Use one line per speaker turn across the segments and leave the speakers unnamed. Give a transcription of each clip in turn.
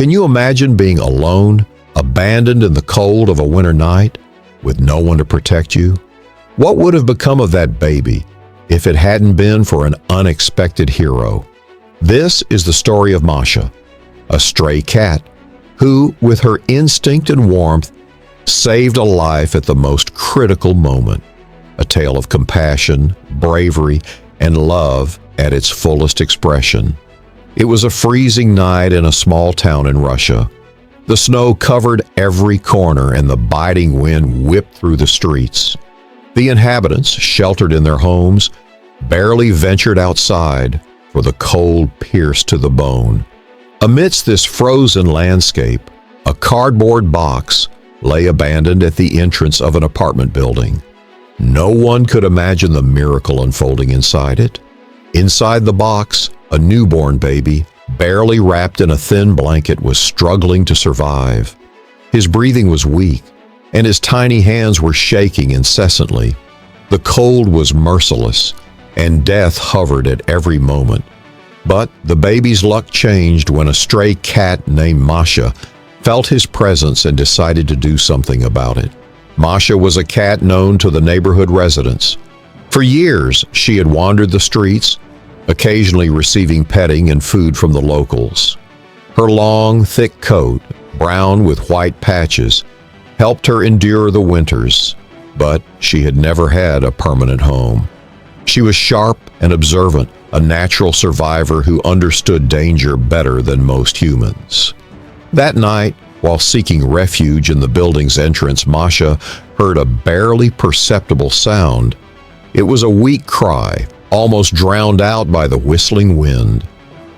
Can you imagine being alone, abandoned in the cold of a winter night, with no one to protect you? What would have become of that baby if it hadn't been for an unexpected hero? This is the story of Masha, a stray cat who, with her instinct and warmth, saved a life at the most critical moment. A tale of compassion, bravery, and love at its fullest expression. It was a freezing night in a small town in Russia. The snow covered every corner and the biting wind whipped through the streets. The inhabitants, sheltered in their homes, barely ventured outside, for the cold pierced to the bone. Amidst this frozen landscape, a cardboard box lay abandoned at the entrance of an apartment building. No one could imagine the miracle unfolding inside it. Inside the box, a newborn baby, barely wrapped in a thin blanket, was struggling to survive. His breathing was weak, and his tiny hands were shaking incessantly. The cold was merciless, and death hovered at every moment. But the baby's luck changed when a stray cat named Masha felt his presence and decided to do something about it. Masha was a cat known to the neighborhood residents. For years, she had wandered the streets, occasionally receiving petting and food from the locals. Her long, thick coat, brown with white patches, helped her endure the winters, but she had never had a permanent home. She was sharp and observant, a natural survivor who understood danger better than most humans. That night, while seeking refuge in the building's entrance, Masha heard a barely perceptible sound. It was a weak cry, almost drowned out by the whistling wind.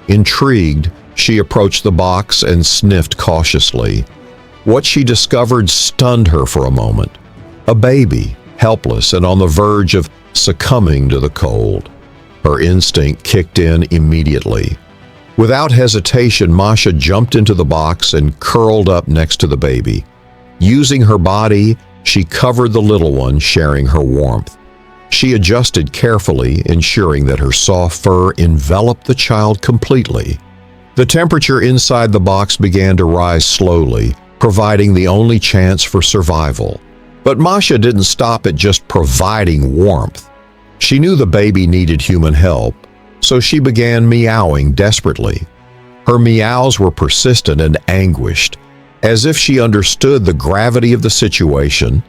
Intrigued, she approached the box and sniffed cautiously. What she discovered stunned her for a moment. A baby, helpless and on the verge of succumbing to the cold. Her instinct kicked in immediately. Without hesitation, Masha jumped into the box and curled up next to the baby. Using her body, she covered the little one, sharing her warmth. She adjusted carefully, ensuring that her soft fur enveloped the child completely. The temperature inside the box began to rise slowly, providing the only chance for survival. But Masha didn't stop at just providing warmth. She knew the baby needed human help, so she began meowing desperately. Her meows were persistent and anguished, as if she understood the gravity of the situation.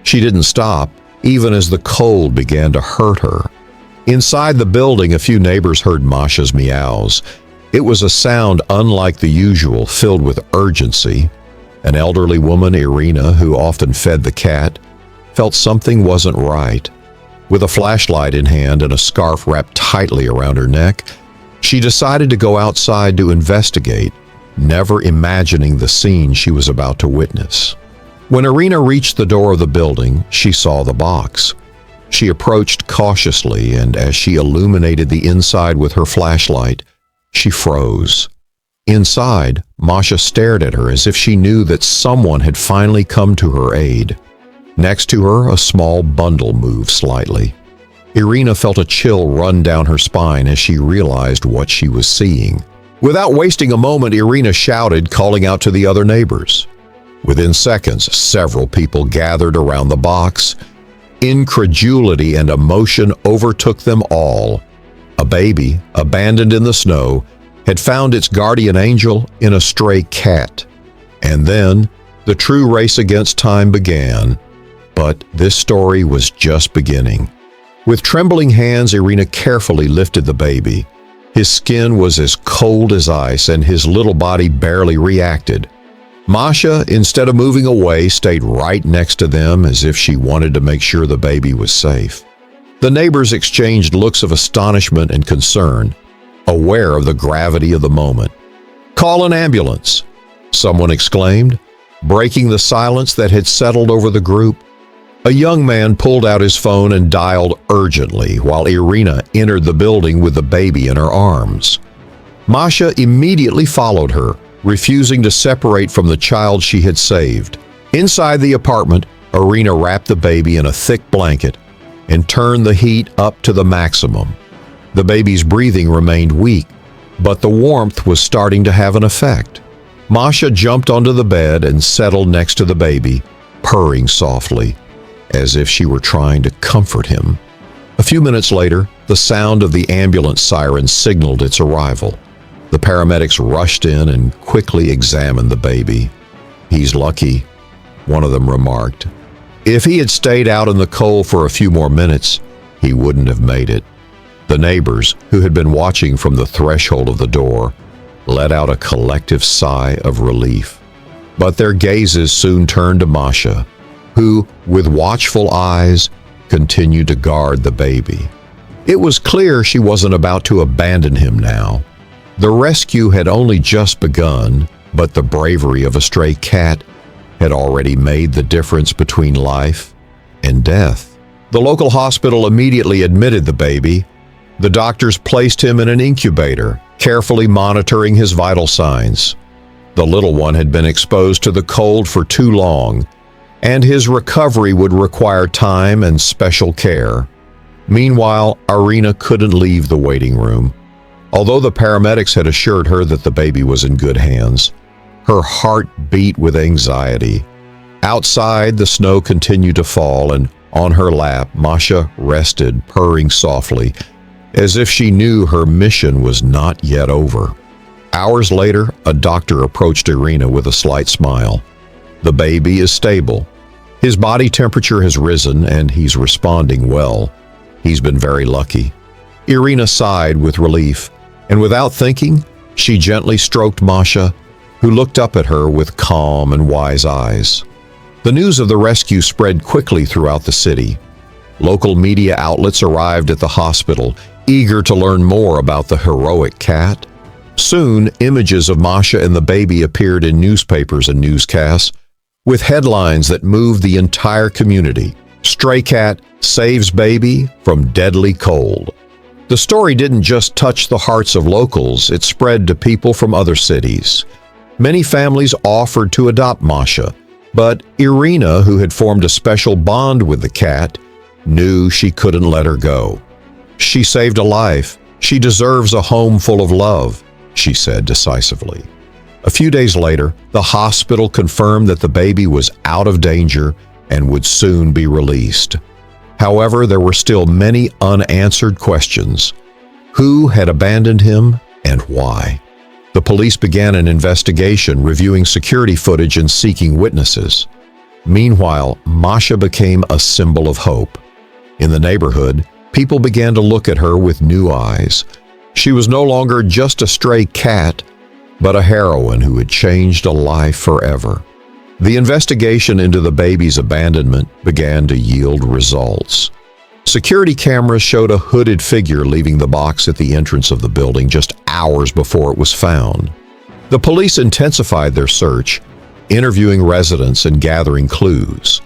She didn't stop, even as the cold began to hurt her. Inside the building, a few neighbors heard Masha's meows. It was a sound unlike the usual, filled with urgency. An elderly woman, Irina, who often fed the cat, felt something wasn't right. With a flashlight in hand and a scarf wrapped tightly around her neck, she decided to go outside to investigate, never imagining the scene she was about to witness. When Irina reached the door of the building, she saw the box. She approached cautiously, and as she illuminated the inside with her flashlight, she froze. Inside, Masha stared at her as if she knew that someone had finally come to her aid. Next to her, a small bundle moved slightly. Irina felt a chill run down her spine as she realized what she was seeing. Without wasting a moment, Irina shouted, calling out to the other neighbors. Within seconds, several people gathered around the box. Incredulity and emotion overtook them all. A baby, abandoned in the snow, had found its guardian angel in a stray cat. And then, the true race against time began. But this story was just beginning. With trembling hands, Irina carefully lifted the baby. His skin was as cold as ice, and his little body barely reacted. Masha, instead of moving away, stayed right next to them as if she wanted to make sure the baby was safe. The neighbors exchanged looks of astonishment and concern, aware of the gravity of the moment. "Call an ambulance," someone exclaimed, breaking the silence that had settled over the group. A young man pulled out his phone and dialed urgently while Irina entered the building with the baby in her arms. Masha immediately followed her, refusing to separate from the child she had saved. Inside the apartment, Irina wrapped the baby in a thick blanket and turned the heat up to the maximum. The baby's breathing remained weak, but the warmth was starting to have an effect. Masha jumped onto the bed and settled next to the baby, purring softly, as if she were trying to comfort him. A few minutes later, the sound of the ambulance siren signaled its arrival. The paramedics rushed in and quickly examined the baby. "He's lucky," one of them remarked. "If he had stayed out in the cold for a few more minutes, he wouldn't have made it." The neighbors, who had been watching from the threshold of the door, let out a collective sigh of relief. But their gazes soon turned to Masha, who, with watchful eyes, continued to guard the baby. It was clear she wasn't about to abandon him now. The rescue had only just begun, but the bravery of a stray cat had already made the difference between life and death. The local hospital immediately admitted the baby. The doctors placed him in an incubator, carefully monitoring his vital signs. The little one had been exposed to the cold for too long, and his recovery would require time and special care. Meanwhile, Irina couldn't leave the waiting room. Although the paramedics had assured her that the baby was in good hands, her heart beat with anxiety. Outside, the snow continued to fall, and on her lap, Masha rested, purring softly, as if she knew her mission was not yet over. Hours later, a doctor approached Irina with a slight smile. "The baby is stable. His body temperature has risen, and he's responding well. He's been very lucky." Irina sighed with relief, and without thinking, she gently stroked Masha, who looked up at her with calm and wise eyes. The news of the rescue spread quickly throughout the city. Local media outlets arrived at the hospital, eager to learn more about the heroic cat. Soon, images of Masha and the baby appeared in newspapers and newscasts, with headlines that moved the entire community. "Stray cat saves baby from deadly cold." The story didn't just touch the hearts of locals, it spread to people from other cities. Many families offered to adopt Masha, but Irina, who had formed a special bond with the cat, knew she couldn't let her go. "She saved a life. She deserves a home full of love," she said decisively. A few days later, the hospital confirmed that the baby was out of danger and would soon be released. However, there were still many unanswered questions. Who had abandoned him and why? The police began an investigation, reviewing security footage and seeking witnesses. Meanwhile, Masha became a symbol of hope. In the neighborhood, people began to look at her with new eyes. She was no longer just a stray cat, but a heroine who had changed a life forever. The investigation into the baby's abandonment began to yield results. Security cameras showed a hooded figure leaving the box at the entrance of the building just hours before it was found. The police intensified their search, interviewing residents and gathering clues.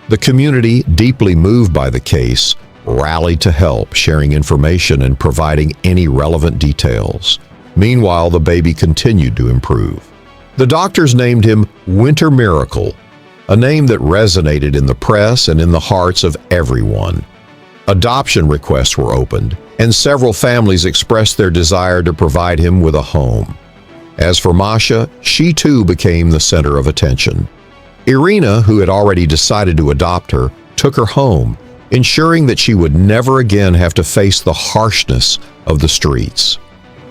The community, deeply moved by the case, rallied to help, sharing information and providing any relevant details. Meanwhile, the baby continued to improve. The doctors named him Winter Miracle, a name that resonated in the press and in the hearts of everyone. Adoption requests were opened, and several families expressed their desire to provide him with a home. As for Masha, she too became the center of attention. Irina, who had already decided to adopt her, took her home, ensuring that she would never again have to face the harshness of the streets.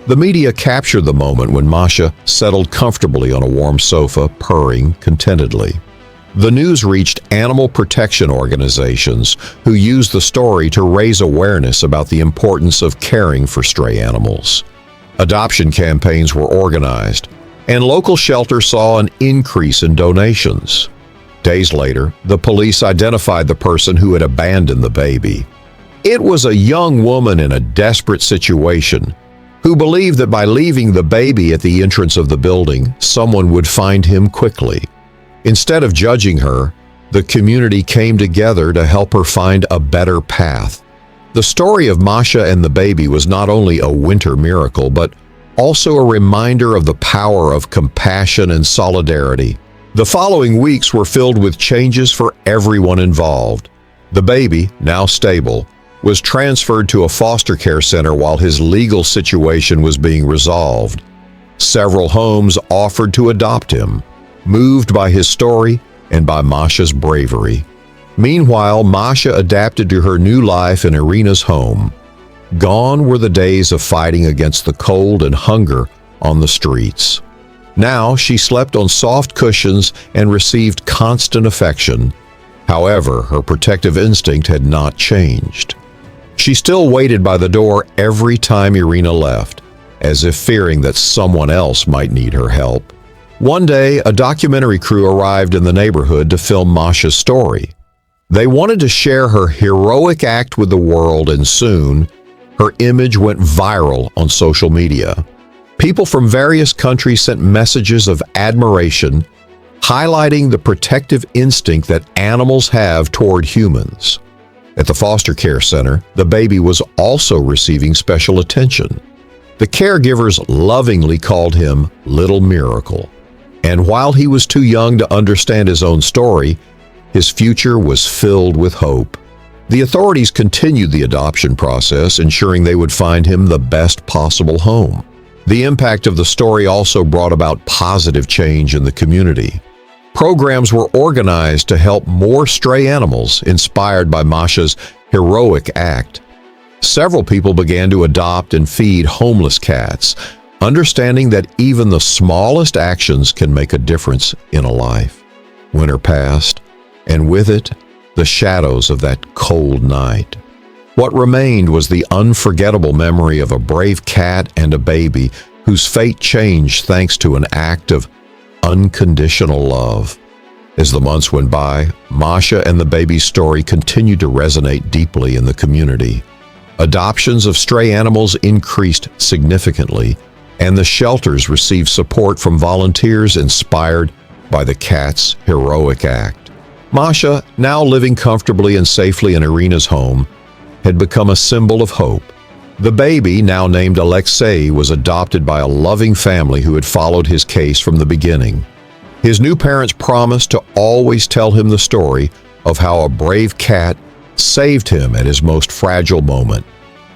The media captured the moment when Masha settled comfortably on a warm sofa, purring contentedly. The news reached animal protection organizations who used the story to raise awareness about the importance of caring for stray animals. Adoption campaigns were organized, and local shelters saw an increase in donations. Days later, the police identified the person who had abandoned the baby. It was a young woman in a desperate situation who believed that by leaving the baby at the entrance of the building, someone would find him quickly. Instead of judging her, the community came together to help her find a better path. The story of Masha and the baby was not only a winter miracle, but also a reminder of the power of compassion and solidarity. The following weeks were filled with changes for everyone involved. The baby, now stable, was transferred to a foster care center while his legal situation was being resolved. Several homes offered to adopt him, moved by his story and by Masha's bravery. Meanwhile, Masha adapted to her new life in Irina's home. Gone were the days of fighting against the cold and hunger on the streets. Now she slept on soft cushions and received constant affection. However, her protective instinct had not changed. She still waited by the door every time Irina left, as if fearing that someone else might need her help. One day, a documentary crew arrived in the neighborhood to film Masha's story. They wanted to share her heroic act with the world, and soon, her image went viral on social media. People from various countries sent messages of admiration, highlighting the protective instinct that animals have toward humans. At the foster care center, the baby was also receiving special attention. The caregivers lovingly called him Little Miracle, and while he was too young to understand his own story, his future was filled with hope. The authorities continued the adoption process, ensuring they would find him the best possible home. The impact of the story also brought about positive change in the community. Programs were organized to help more stray animals, inspired by Masha's heroic act. Several people began to adopt and feed homeless cats, understanding that even the smallest actions can make a difference in a life. Winter passed, and with it, the shadows of that cold night. What remained was the unforgettable memory of a brave cat and a baby whose fate changed thanks to an act of unconditional love. As the months went by, Masha and the baby's story continued to resonate deeply in the community. Adoptions of stray animals increased significantly, and the shelters received support from volunteers inspired by the cat's heroic act. Masha, now living comfortably and safely in Irina's home, had become a symbol of hope. The baby, now named Alexei, was adopted by a loving family who had followed his case from the beginning. His new parents promised to always tell him the story of how a brave cat saved him at his most fragile moment.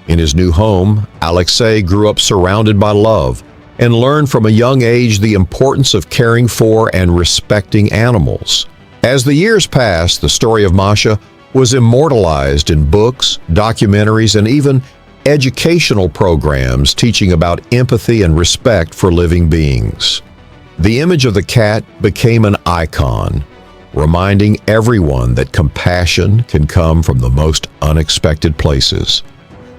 In his new home, Alexei grew up surrounded by love and learned from a young age the importance of caring for and respecting animals. As the years passed, the story of Masha was immortalized in books, documentaries, and even educational programs teaching about empathy and respect for living beings. The image of the cat became an icon, reminding everyone that compassion can come from the most unexpected places.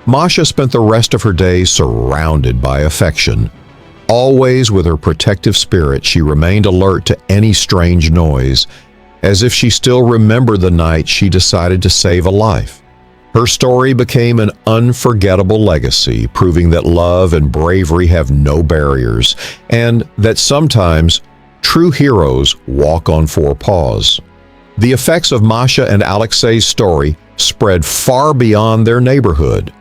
Masha spent the rest of her days surrounded by affection. Always with her protective spirit, she remained alert to any strange noise, as if she still remembered the night she decided to save a life. Her story became an unforgettable legacy, proving that love and bravery have no barriers, and that sometimes true heroes walk on four paws. The effects of Masha and Alexei's story spread far beyond their neighborhood.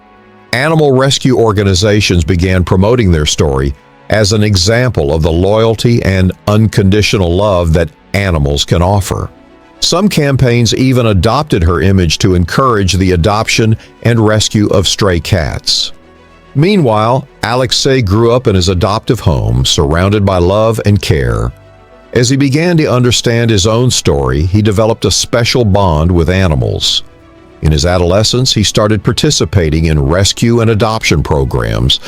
Animal rescue organizations began promoting their story as an example of the loyalty and unconditional love that animals can offer. Some campaigns even adopted her image to encourage the adoption and rescue of stray cats. Meanwhile, Alexei grew up in his adoptive home, surrounded by love and care. As he began to understand his own story, he developed a special bond with animals. In his adolescence, he started participating in rescue and adoption programs,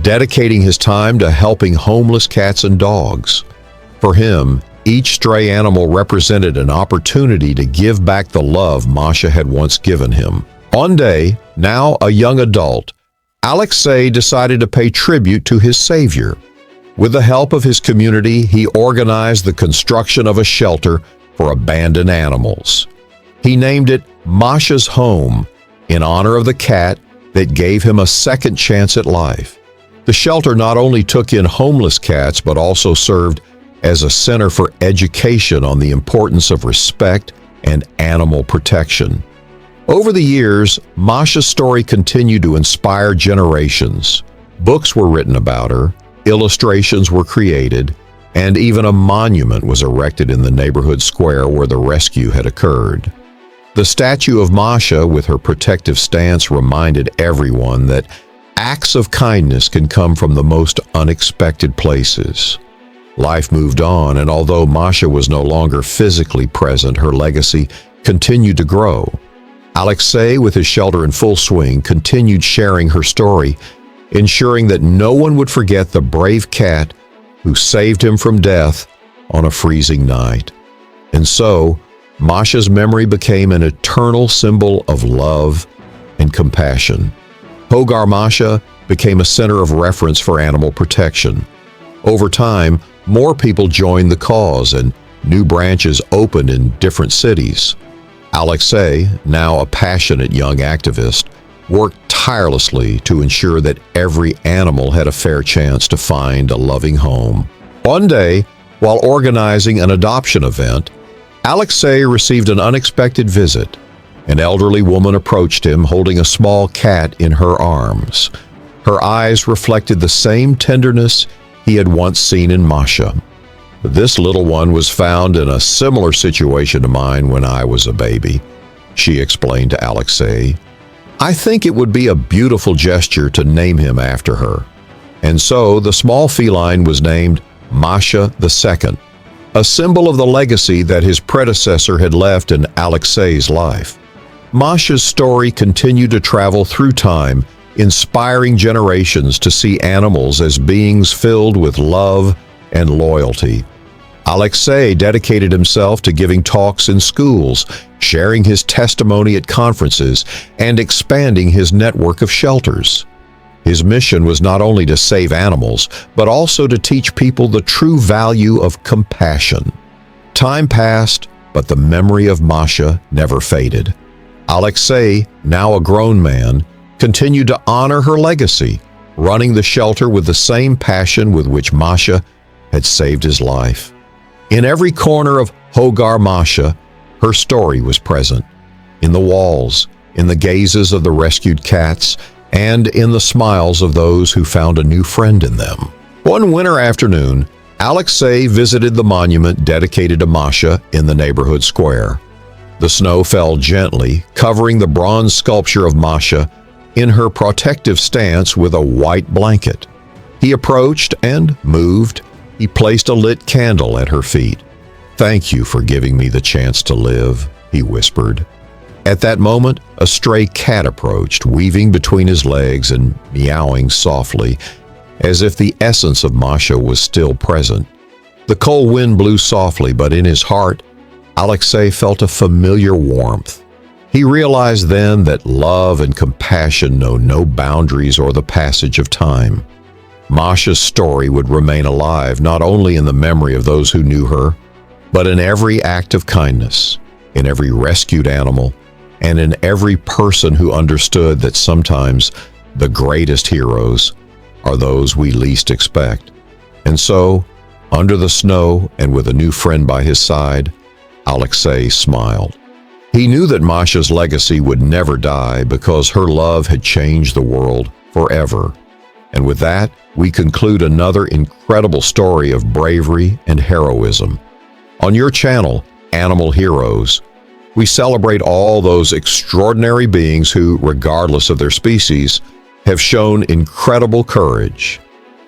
dedicating his time to helping homeless cats and dogs. For him, each stray animal represented an opportunity to give back the love Masha had once given him. One day, now a young adult, Alexei decided to pay tribute to his savior. With the help of his community, he organized the construction of a shelter for abandoned animals. He named it Masha's Home in honor of the cat that gave him a second chance at life. The shelter not only took in homeless cats, but also served as a center for education on the importance of respect and animal protection. Over the years, Masha's story continued to inspire generations. Books were written about her, illustrations were created, and even a monument was erected in the neighborhood square where the rescue had occurred. The statue of Masha, with her protective stance, reminded everyone that acts of kindness can come from the most unexpected places. Life moved on, and although Masha was no longer physically present, her legacy continued to grow. Alexei, with his shelter in full swing, continued sharing her story, ensuring that no one would forget the brave cat who saved him from death on a freezing night. And so, Masha's memory became an eternal symbol of love and compassion. Hogar Masha became a center of reference for animal protection. Over time, more people joined the cause and new branches opened in different cities. Alexei, now a passionate young activist, worked tirelessly to ensure that every animal had a fair chance to find a loving home. One day, while organizing an adoption event, Alexei received an unexpected visit. An elderly woman approached him holding a small cat in her arms. Her eyes reflected the same tenderness he had once seen in Masha. "This little one was found in a similar situation to mine when I was a baby," she explained to Alexei. "I think it would be a beautiful gesture to name him after her." And so the small feline was named Masha II, a symbol of the legacy that his predecessor had left in Alexei's life. Masha's story continued to travel through time, inspiring generations to see animals as beings filled with love and loyalty. Alexei dedicated himself to giving talks in schools, sharing his testimony at conferences, and expanding his network of shelters. His mission was not only to save animals, but also to teach people the true value of compassion. Time passed, but the memory of Masha never faded. Alexei, now a grown man, continued to honor her legacy, running the shelter with the same passion with which Masha had saved his life. In every corner of Hogar Masha, her story was present. In the walls, in the gazes of the rescued cats, and in the smiles of those who found a new friend in them. One winter afternoon, Alexei visited the monument dedicated to Masha in the neighborhood square. The snow fell gently, covering the bronze sculpture of Masha in her protective stance with a white blanket. He approached and moved. He placed a lit candle at her feet. "Thank you for giving me the chance to live," he whispered. At that moment, a stray cat approached, weaving between his legs and meowing softly, as if the essence of Masha was still present. The cold wind blew softly, but in his heart, Alexei felt a familiar warmth. He realized then that love and compassion know no boundaries or the passage of time. Masha's story would remain alive not only in the memory of those who knew her, but in every act of kindness, in every rescued animal, and in every person who understood that sometimes the greatest heroes are those we least expect. And so, under the snow and with a new friend by his side, Alexei smiled. He knew that Masha's legacy would never die because her love had changed the world forever. And with that, we conclude another incredible story of bravery and heroism. On your channel, Animal Heroes, we celebrate all those extraordinary beings who, regardless of their species, have shown incredible courage.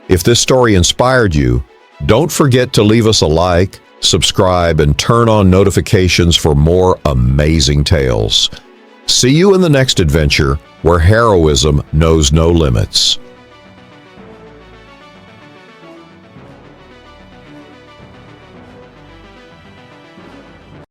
If this story inspired you, don't forget to leave us a like, subscribe, and turn on notifications for more amazing tales. See you in the next adventure where heroism knows no limits.